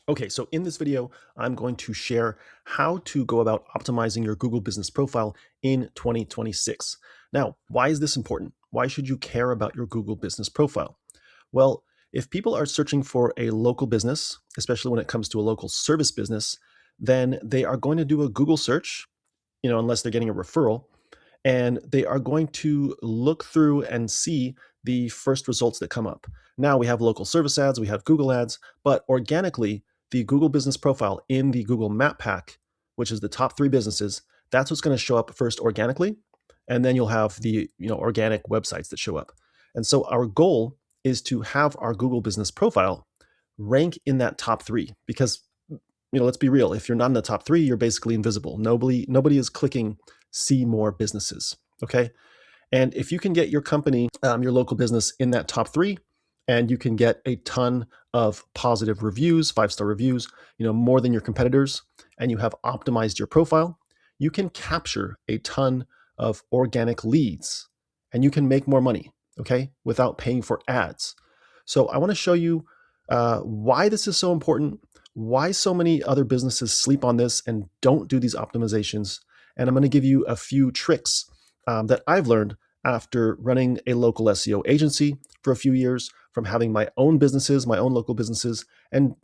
Okay, so in this video, I'm going to share how to go about optimizing your Google business profile in 2026. Now, why is this important? Why should you care about your Google business profile? Well, if people are searching for a local business, especially when it comes to a local service business, then they are going to do a Google search, unless they're getting a referral, and they are going to look through and see the first results that come up. Now we have local service ads, we have Google ads, but organically, the Google business profile in the Google Map Pack, which is the top three businesses, that's what's going to show up first organically, and then you'll have the organic websites that show up. And so our goal is to have our Google business profile rank in that top three because let's be real. If you're not in the top three, you're basically invisible. Nobody is clicking see more businesses. Okay. And if you can get your company, your local business in that top three, and you can get a ton of positive reviews, 5-star reviews, more than your competitors, and you have optimized your profile, you can capture a ton of organic leads and you can make more money, okay, without paying for ads. So I want to show you why this is so important, why so many other businesses sleep on this and don't do these optimizations. And I'm going to give you a few tricks that I've learned after running a local SEO agency for a few years, from having my own businesses, my own local businesses, and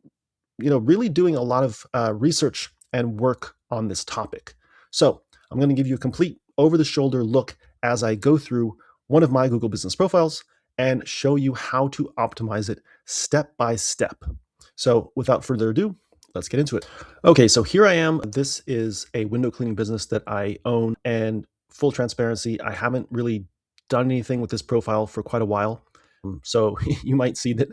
really doing a lot of research and work on this topic. So I'm going to give you a complete over-the-shoulder look as I go through one of my Google business profiles and show you how to optimize it step by step. So without further ado, let's get into it. Okay, so here I am. This is a window cleaning business that I own, and full transparency, I haven't really done anything with this profile for quite a while. So you might see that,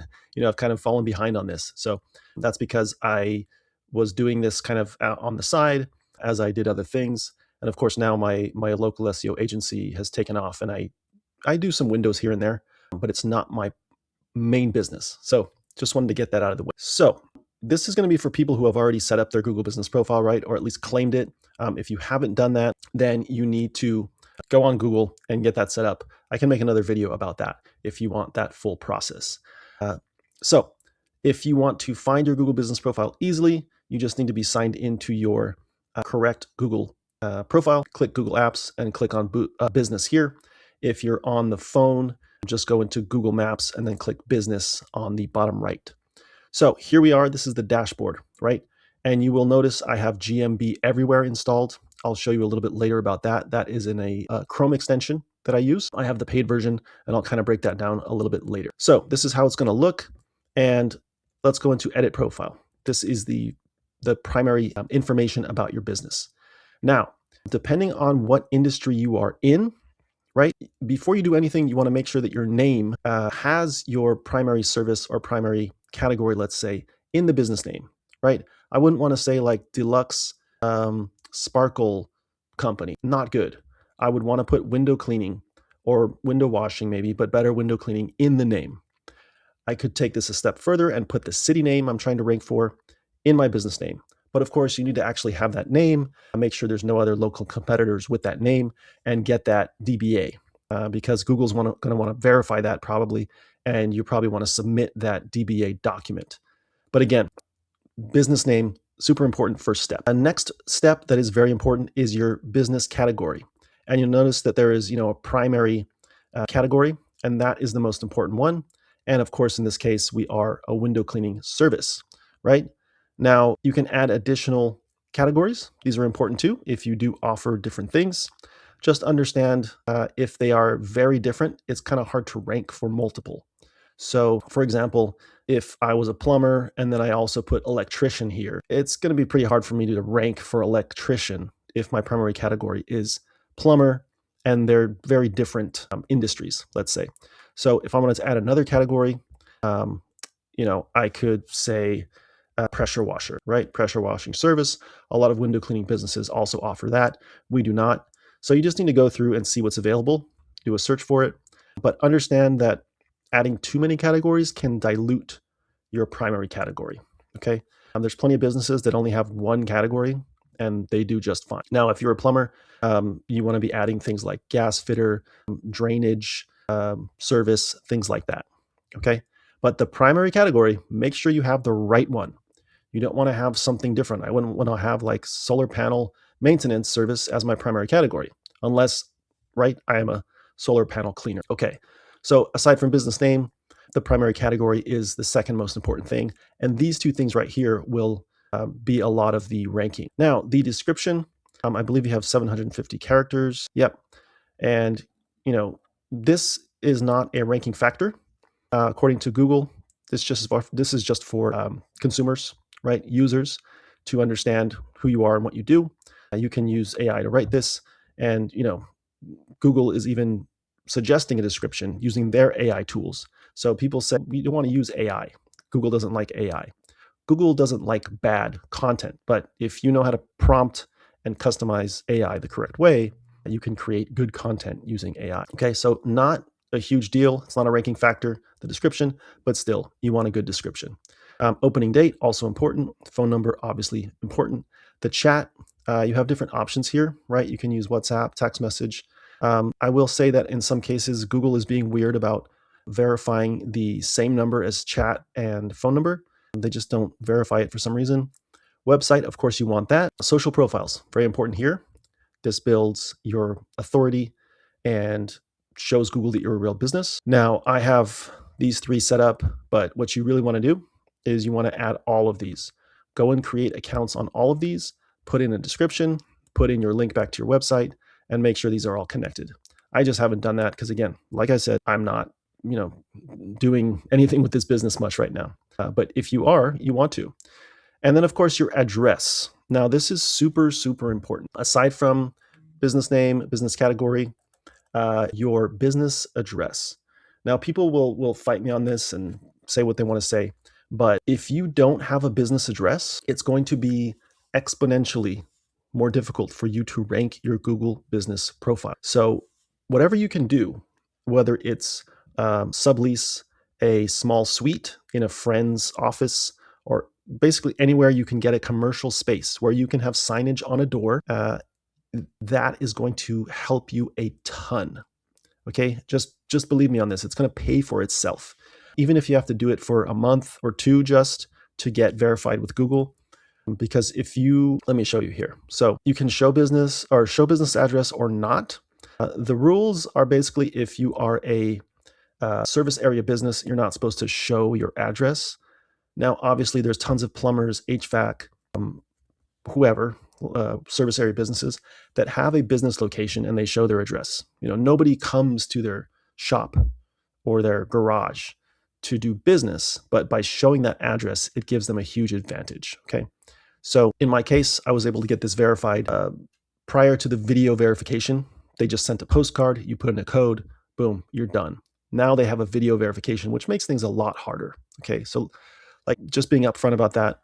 I've kind of fallen behind on this. So that's because I was doing this kind of on the side as I did other things. And of course, now my local SEO agency has taken off, and I do some windows here and there, but it's not my main business. So just wanted to get that out of the way. So this is going to be for people who have already set up their Google business profile, right? Or at least claimed it. If you haven't done that, then you need to go on Google and get that set up. I can make another video about that if you want that full process. So if you want to find your Google business profile easily, you just need to be signed into your correct Google profile. Click Google Apps and click on Business here. If you're on the phone, just go into Google Maps and then click Business on the bottom right. So here we are. This is the dashboard, right? And you will notice I have GMB everywhere installed. I'll show you a little bit later about that. That is in a Chrome extension that I use. I have the paid version, and I'll kind of break that down a little bit later. So this is how it's going to look. And let's go into Edit Profile. This is the primary information about your business. Now, depending on what industry you are in, right? Before you do anything, you want to make sure that your name has your primary service or primary category, let's say, in the business name, right? I wouldn't want to say like Deluxe Sparkle Company. Not good. I would want to put window cleaning or window washing maybe, but better window cleaning in the name. I could take this a step further and put the city name I'm trying to rank for in my business name. But of course, you need to actually have that name, make sure there's no other local competitors with that name, and get that DBA because Google's going to want to verify that probably, and you probably want to submit that DBA document. But again, business name, super important first step. A next step that is very important is your business category. And you'll notice that there is, a primary category, and that is the most important one. And of course, in this case, we are a window cleaning service, right? Now, you can add additional categories. These are important too if you do offer different things. Just understand if they are very different, it's kind of hard to rank for multiple. So for example, if I was a plumber and then I also put electrician here, it's going to be pretty hard for me to rank for electrician if my primary category is plumber and they're very different industries, let's say. So if I wanted to add another category, I could say pressure washer, right? Pressure washing service. A lot of window cleaning businesses also offer that. We do not. So you just need to go through and see what's available, do a search for it, but understand that adding too many categories can dilute your primary category, okay? There's plenty of businesses that only have one category and they do just fine. Now, if you're a plumber, you want to be adding things like gas fitter, drainage, service, things like that, okay? But the primary category, make sure you have the right one. You don't want to have something different. I wouldn't want to have like solar panel maintenance service as my primary category, unless, right, I am a solar panel cleaner. Okay, so aside from business name, the primary category is the second most important thing. And these two things right here will be a lot of the ranking. Now, the description, I believe you have 750 characters. Yep. And, this is not a ranking factor. According to Google, this is just for consumers, right? Users to understand who you are and what you do. You can use AI to write this. And, Google is even suggesting a description using their AI tools. So people say, we don't want to use AI. Google doesn't like AI. Google doesn't like bad content, but if you know how to prompt and customize AI the correct way, you can create good content using AI. Okay, so not a huge deal. It's not a ranking factor, the description, but still, you want a good description. Opening date, also important. Phone number, obviously important. The chat, you have different options here, right? You can use WhatsApp, text message. I will say that in some cases, Google is being weird about verifying the same number as chat and phone number. They just don't verify it for some reason. Website, of course, you want that. Social profiles, very important here. This builds your authority and shows Google that you're a real business. Now, I have these three set up, but what you really want to do is you want to add all of these. Go and create accounts on all of these, put in a description, put in your link back to your website, and make sure these are all connected. I just haven't done that because, again, like I said, I'm not, doing anything with this business much right now. But if you are, you want to. And then, of course, your address. Now, this is super, super important. Aside from business name, business category, your business address. Now, people will fight me on this and say what they want to say. But if you don't have a business address, it's going to be exponentially more difficult for you to rank your Google business profile. So whatever you can do, whether it's sublease a small suite in a friend's office, or basically anywhere you can get a commercial space where you can have signage on a door, that is going to help you a ton. Okay, just believe me on this. It's going to pay for itself, even if you have to do it for a month or two just to get verified with Google. Because let me show you here. So you can show business address or not. The rules are basically if you are a service area business, you're not supposed to show your address. Now, obviously, there's tons of plumbers, HVAC, whoever, service area businesses that have a business location and they show their address. Nobody comes to their shop or their garage to do business, but by showing that address, it gives them a huge advantage. Okay. So in my case, I was able to get this verified prior to the video verification. They just sent a postcard, you put in a code, boom, you're done. Now they have a video verification, which makes things a lot harder. Okay. So like just being upfront about that,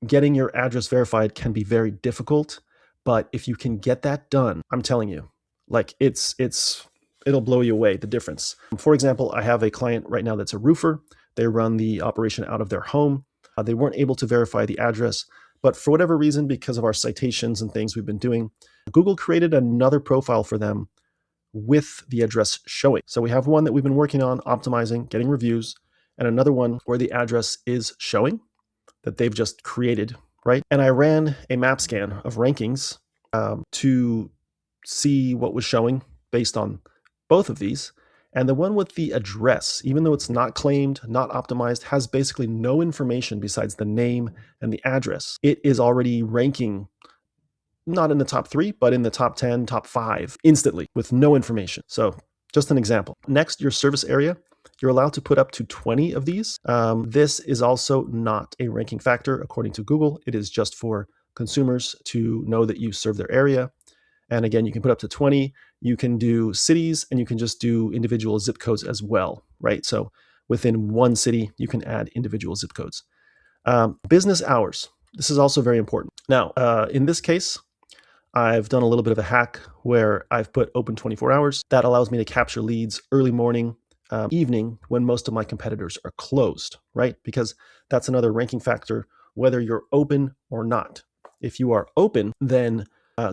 getting your address verified can be very difficult, but if you can get that done, I'm telling you, like it'll blow you away, the difference. For example, I have a client right now that's a roofer. They run the operation out of their home. They weren't able to verify the address, but for whatever reason, because of our citations and things we've been doing, Google created another profile for them with the address showing. So we have one that we've been working on, optimizing, getting reviews, and another one where the address is showing that they've just created, right? And I ran a map scan of rankings to see what was showing based on both of these. And the one with the address, even though it's not claimed, not optimized, has basically no information besides the name and the address. It is already ranking not in the top 3, but in the top 10, top 5 instantly with no information. So just an example. Next, your service area. You're allowed to put up to 20 of these. This is also not a ranking factor according to Google. It is just for consumers to know that you serve their area. And again, you can put up to 20. You can do cities and you can just do individual zip codes as well, right? So within one city, you can add individual zip codes. Business hours. This is also very important. Now, in this case, I've done a little bit of a hack where I've put open 24 hours. That allows me to capture leads early morning, evening when most of my competitors are closed, right? Because that's another ranking factor, whether you're open or not. If you are open, then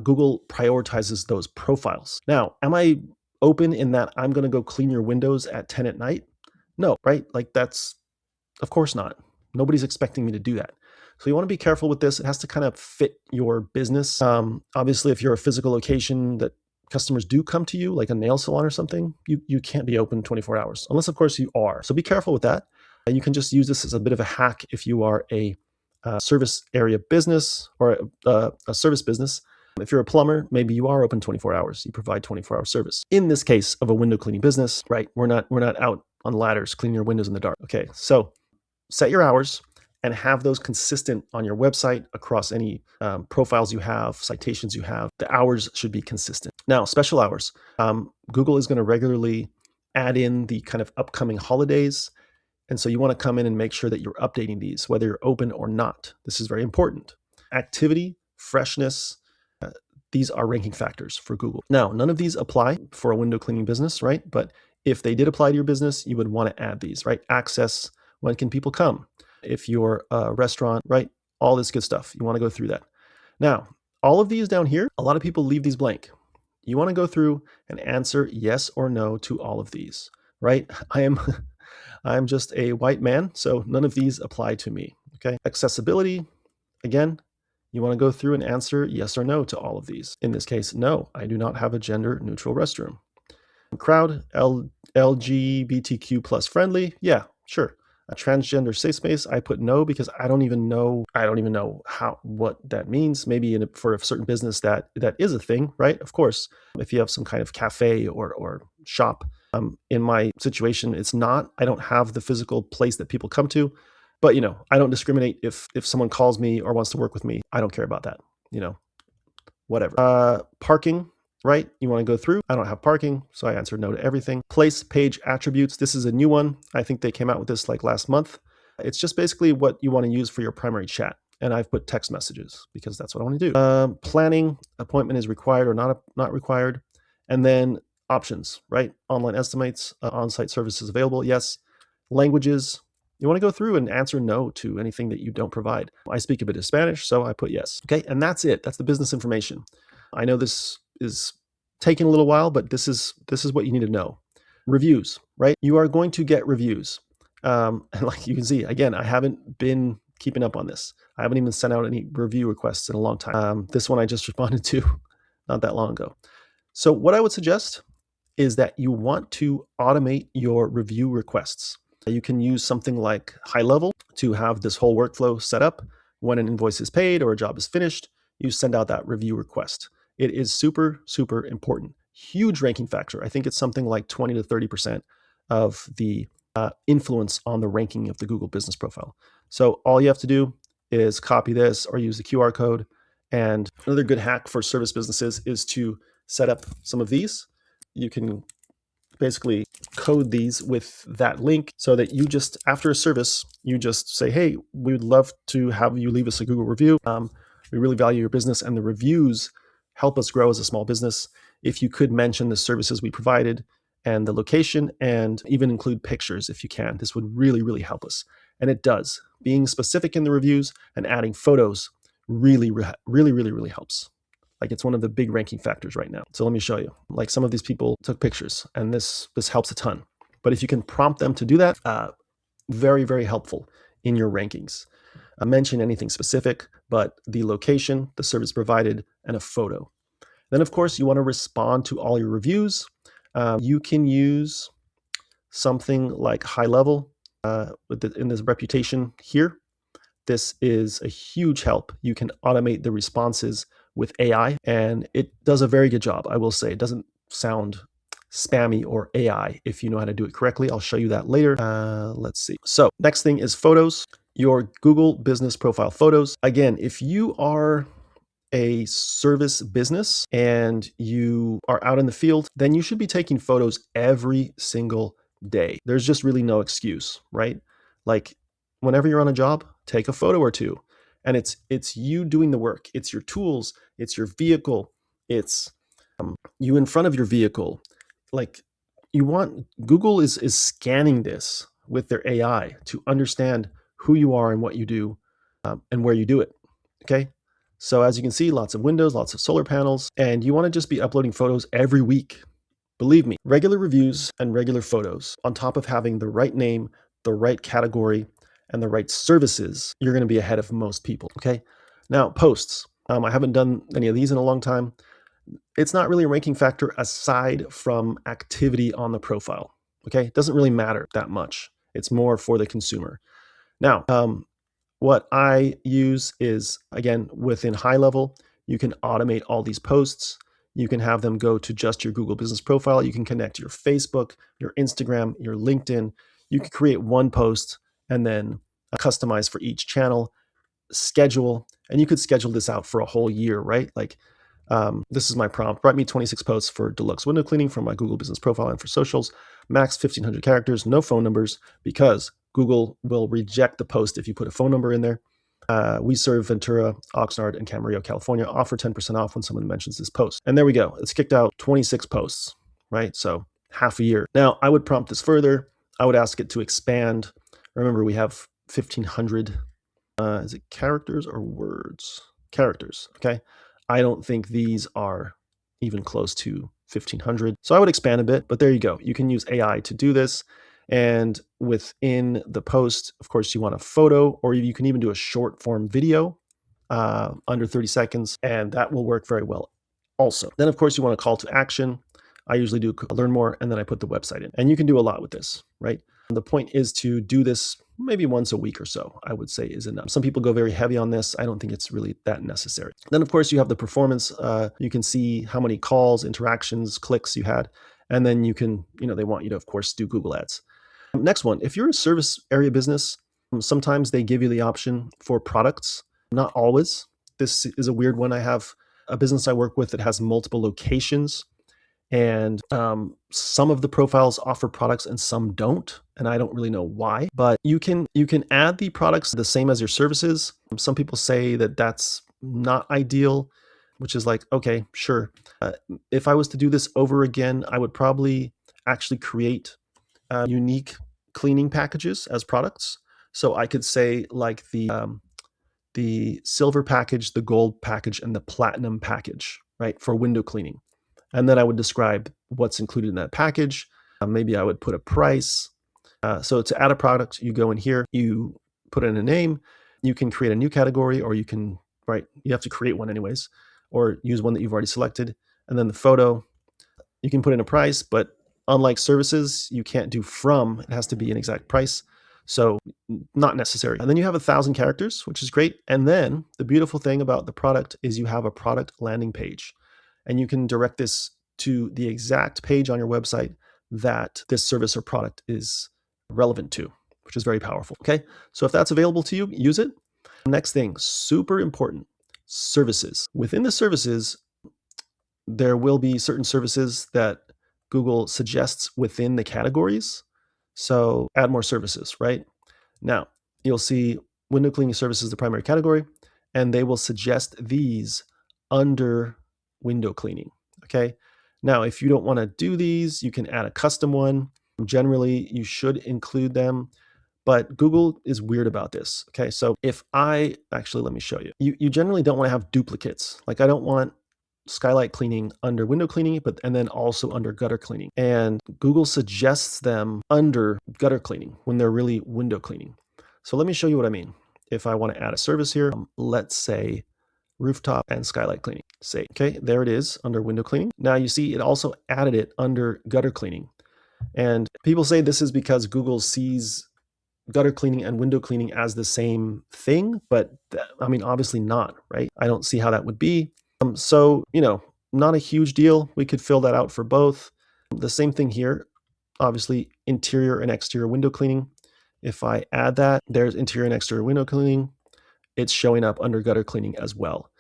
Google prioritizes those profiles. Now, am I open in that I'm going to go clean your windows at 10 at night? No, right? Like of course not. Nobody's expecting me to do that. So you want to be careful with this. It has to kind of fit your business. Obviously, if you're a physical location that customers do come to you, like a nail salon or something, you can't be open 24 hours, unless of course you are. So be careful with that. And you can just use this as a bit of a hack if you are a service area business or a service business. If you're a plumber, maybe you are open 24 hours. You provide 24-hour service. In this case of a window cleaning business, right? We're not out on ladders cleaning your windows in the dark. Okay, so set your hours and have those consistent on your website across any profiles you have, citations you have. The hours should be consistent. Now, special hours. Google is going to regularly add in the kind of upcoming holidays. And so you want to come in and make sure that you're updating these, whether you're open or not. This is very important. Activity, freshness, these are ranking factors for Google. Now, none of these apply for a window cleaning business, right? But if they did apply to your business, you would want to add these, right? Access, when can people come? If you're a restaurant, right? All this good stuff. You want to go through that. Now, all of these down here, a lot of people leave these blank. You want to go through and answer yes or no to all of these, right? I'm just a white man, so none of these apply to me, okay? Accessibility, again, you want to go through and answer yes or no to all of these. In this case, no, I do not have a gender neutral restroom. Crowd, LGBTQ plus friendly, yeah, sure. A transgender safe space, I put no because I don't even know what that means. Maybe for a certain business that is a thing, right? Of course, if you have some kind of cafe or shop. In my situation, it's not. I don't have the physical place that people come to, but I don't discriminate if someone calls me or wants to work with me. I don't care about that. Whatever. Parking. Right? You want to go through. I don't have parking, so I answered no to everything. Place page attributes. This is a new one. I think they came out with this like last month. It's just basically what you want to use for your primary chat. And I've put text messages because that's what I want to do. Planning, appointment is required or not required. And then options, right? Online estimates, on-site services available. Yes. Languages. You want to go through and answer no to anything that you don't provide. I speak a bit of Spanish, so I put yes. Okay. And that's it. That's the business information. I know this is taking a little while, but this is what you need to know. Reviews, right? You are going to get reviews. And like you can see, again, I haven't been keeping up on this. I haven't even sent out any review requests in a long time. This one I just responded to not that long ago. So what I would suggest is that you want to automate your review requests. You can use something like High Level to have this whole workflow set up. When an invoice is paid or a job is finished, you send out that review request. It is super, super important. Huge ranking factor. I think it's something like 20 to 30% of the influence on the ranking of the Google business profile. So all you have to do is copy this or use the QR code. And another good hack for service businesses is to set up some of these. You can basically code these with that link so that you just, after a service, you just say, hey, we would love to have you leave us a Google review. We really value your business, and the reviews help us grow as a small business. If you could mention the services we provided and the location, and even include pictures if you can, this would really, really help us. And it does. Being specific in the reviews and adding photos really, really, really, really helps. Like, it's one of the big ranking factors right now. So let me show you. Like, some of these people took pictures, and this helps a ton. But if you can prompt them to do that, very, very helpful in your rankings. Mention anything specific, but the location, the service provided, and a photo. Then, of course, you want to respond to all your reviews. You can use something like High Level in this reputation here. This is a huge help. You can automate the responses with AI, and it does a very good job, I will say. It doesn't sound spammy or AI if you know how to do it correctly. I'll show you that later. Let's see. So next thing is photos. Your Google business profile photos. Again, if you are a service business and you are out in the field, then you should be taking photos every single day. There's just really no excuse, right? Like, whenever you're on a job, take a photo or two. And it's you doing the work. It's your tools. It's your vehicle. It's you in front of your vehicle. Like, Google is scanning this with their AI to understand who you are and what you do and where you do it. Okay. So as you can see, lots of windows, lots of solar panels, and you want to just be uploading photos every week. Believe me, regular reviews and regular photos on top of having the right name, the right category, and the right services, you're going to be ahead of most people. Okay. Now, posts. I haven't done any of these in a long time. It's not really a ranking factor aside from activity on the profile. Okay. It doesn't really matter that much. It's more for the consumer. Now, what I use is, again, within high level, you can automate all these posts. You can have them go to just your Google business profile. You can connect your Facebook, your Instagram, your LinkedIn. You can create one post and then customize for each channel, schedule, and you could schedule this out for a whole year, right? Like, this is my prompt. Write me 26 posts for deluxe window cleaning from my Google business profile and for socials. Max 1,500 characters, no phone numbers, because Google will reject the post if you put a phone number in there. We serve Ventura, Oxnard, and Camarillo, California. Offer 10% off when someone mentions this post. And there we go. It's kicked out 26 posts, right? So half a year. Now, I would prompt this further. I would ask it to expand. Remember, we have 1,500 is it characters or words? Characters, okay? I don't think these are even close to 1,500. So I would expand a bit, but there you go. You can use AI to do this. And within the post, of course, you want a photo, or you can even do a short form video under 30 seconds, and that will work very well also. Then, of course, you want a call to action. I usually do learn more, and then I put the website in. And you can do a lot with this, right? The point is to do this maybe once a week or so, I would say is enough. Some people go very heavy on this. I don't think it's really that necessary. Then, of course, you have the performance. You can see how many calls, interactions, clicks you had. And then you can, they want you to, of course, do Google Ads. Next one, if you're a service area business, sometimes they give you the option for products. Not always. This is a weird one. I have a business I work with that has multiple locations. And some of the profiles offer products and some don't, and I don't really know why. But you can add the products the same as your services. Some people say that that's not ideal, which is like, okay, sure. If I was to do this over again, I would probably actually create unique cleaning packages as products. So I could say like the silver package, the gold package, and the platinum package, right, for window cleaning. And then I would describe what's included in that package. Maybe I would put a price. So to add a product, you go in here, you put in a name, you can create a new category, or you can, you have to create one anyways, or use one that you've already selected. And then the photo, you can put in a price, but unlike services, you can't do from, it has to be an exact price. So not necessary. And then you have 1,000 characters, which is great. And then the beautiful thing about the product is you have a product landing page. And you can direct this to the exact page on your website that this service or product is relevant to, which is very powerful. Okay, so if that's available to you, use it. Next thing, super important, services. Within the services, there will be certain services that Google suggests within the categories. So add more services, right? Now, you'll see window cleaning services, the primary category, and they will suggest these under window cleaning. Okay. Now, if you don't want to do these, you can add a custom one. Generally, you should include them, but Google is weird about this. Okay. So if let me show you. You generally don't want to have duplicates. Like I don't want skylight cleaning under window cleaning, and then also under gutter cleaning. And Google suggests them under gutter cleaning when they're really window cleaning. So let me show you what I mean. If I want to add a service here, let's say rooftop and skylight cleaning. Say, okay, there it is under window cleaning. Now you see it also added it under gutter cleaning. And people say this is because Google sees gutter cleaning and window cleaning as the same thing, but obviously not, right? I don't see how that would be. So, not a huge deal. We could fill that out for both. The same thing here, obviously interior and exterior window cleaning. If I add that, there's interior and exterior window cleaning. It's showing up under gutter cleaning as well.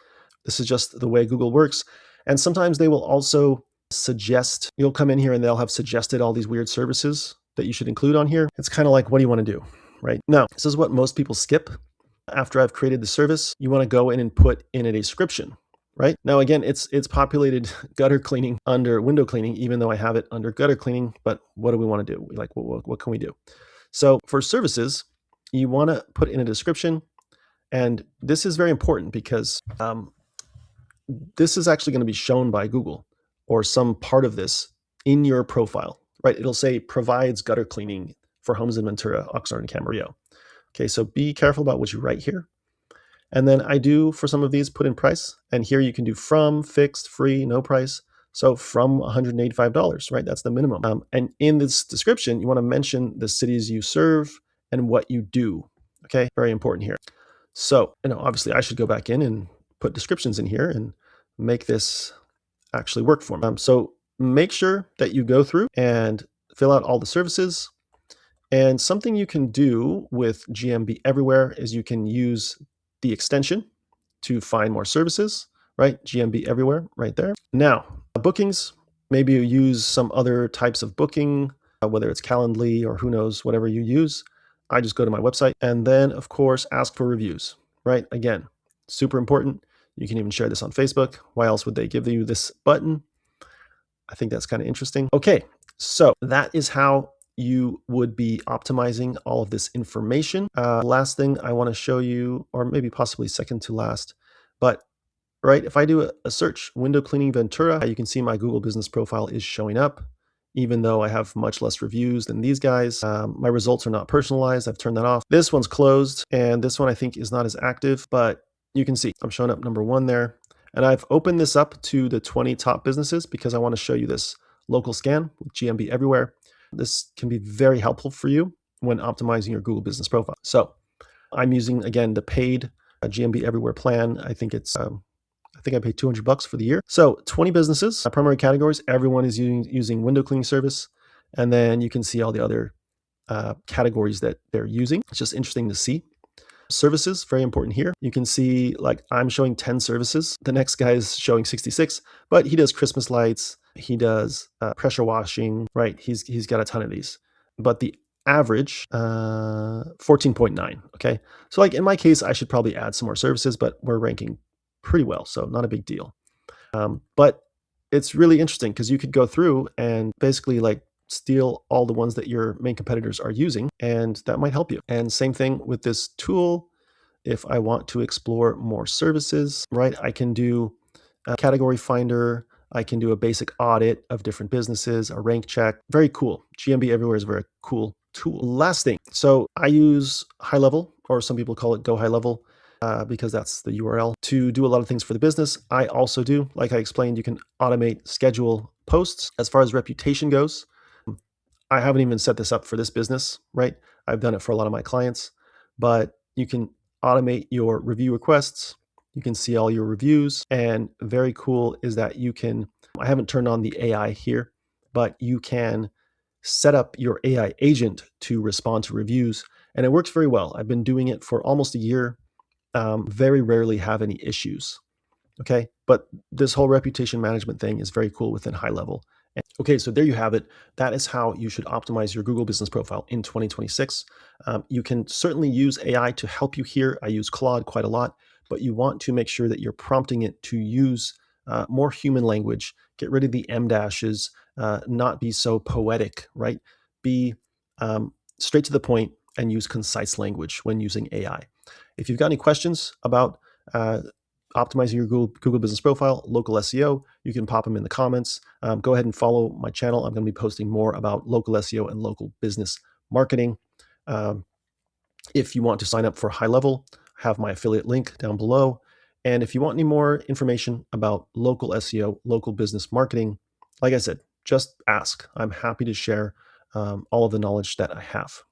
This is just the way Google works. And sometimes they will also suggest, you'll come in here and they'll have suggested all these weird services that you should include on here. It's kind of like, what do you want to do, right? Now, this is what most people skip. After I've created the service, you want to go in and put in a description, right? Now, again, it's populated gutter cleaning under window cleaning, even though I have it under gutter cleaning. But what do we want to do? Like, what can we do? So for services, you want to put in a description. And this is very important because this is actually going to be shown by Google or some part of this in your profile, right? It'll say provides gutter cleaning for homes in Ventura, Oxnard, and Camarillo. Okay, so be careful about what you write here. And then I do, for some of these, put in price. And here you can do from, fixed, free, no price. So from $185, right? That's the minimum. And in this description, you want to mention the cities you serve and what you do. Okay, very important here. So, obviously I should go back in and put descriptions in here and make this actually work for me. So make sure that you go through and fill out all the services. And something you can do with GMB Everywhere is you can use the extension to find more services, right? GMB Everywhere right there. Now, bookings, maybe you use some other types of booking, whether it's Calendly or who knows, whatever you use. I just go to my website and then, of course, ask for reviews, right? Again, super important. You can even share this on Facebook. Why else would they give you this button? I think that's kind of interesting. Okay, so that is how you would be optimizing all of this information. Last thing I want to show you, or maybe possibly second to last, but right, if I do a search, window cleaning Ventura, you can see my Google business profile is showing up, even though I have much less reviews than these guys. My results are not personalized. I've turned that off. This one's closed, and this one I think is not as active, but you can see I'm showing up number one there. And I've opened this up to the 20 top businesses because I want to show you this local scan with GMB Everywhere. This can be very helpful for you when optimizing your Google business profile. So I'm using, again, the paid GMB Everywhere plan. I think I paid $200 for the year. So 20 businesses, primary categories, everyone is using window cleaning service. And then you can see all the other categories that they're using. It's just interesting to see. Services, very important here. You can see like I'm showing 10 services. The next guy is showing 66, but he does Christmas lights. He does pressure washing, right? He's got a ton of these. But the average, 14.9, okay? So like in my case, I should probably add some more services, but we're ranking pretty well, so not a big deal. But it's really interesting because you could go through and basically like steal all the ones that your main competitors are using, and that might help you. And same thing with this tool. If I want to explore more services, right, I can do a category finder. I can do a basic audit of different businesses, a rank check. Very cool. GMB Everywhere is a very cool tool. Last thing. So I use High Level, or some people call it Go High Level, because that's the URL, to do a lot of things for the business. I also do, like I explained, you can automate schedule posts. As far as reputation goes, I haven't even set this up for this business, right? I've done it for a lot of my clients, but you can automate your review requests. You can see all your reviews, and very cool is that you can, I haven't turned on the AI here, but you can set up your AI agent to respond to reviews, and it works very well. I've been doing it for almost a year. Very rarely have any issues. Okay, but this whole reputation management thing is very cool within High Level. Okay, so there you have it. That is how you should optimize your Google business profile in 2026. You can certainly use AI to help you here. I use Claude quite a lot, but you want to make sure that you're prompting it to use more human language, get rid of the M dashes, not be so poetic, right? Be straight to the point and use concise language when using AI. If you've got any questions about optimizing your Google business profile, local SEO, you can pop them in the comments. Go ahead and follow my channel. I'm going to be posting more about local SEO and local business marketing. If you want to sign up for High Level, I have my affiliate link down below. And if you want any more information about local SEO, local business marketing, like I said, just ask. I'm happy to share all of the knowledge that I have.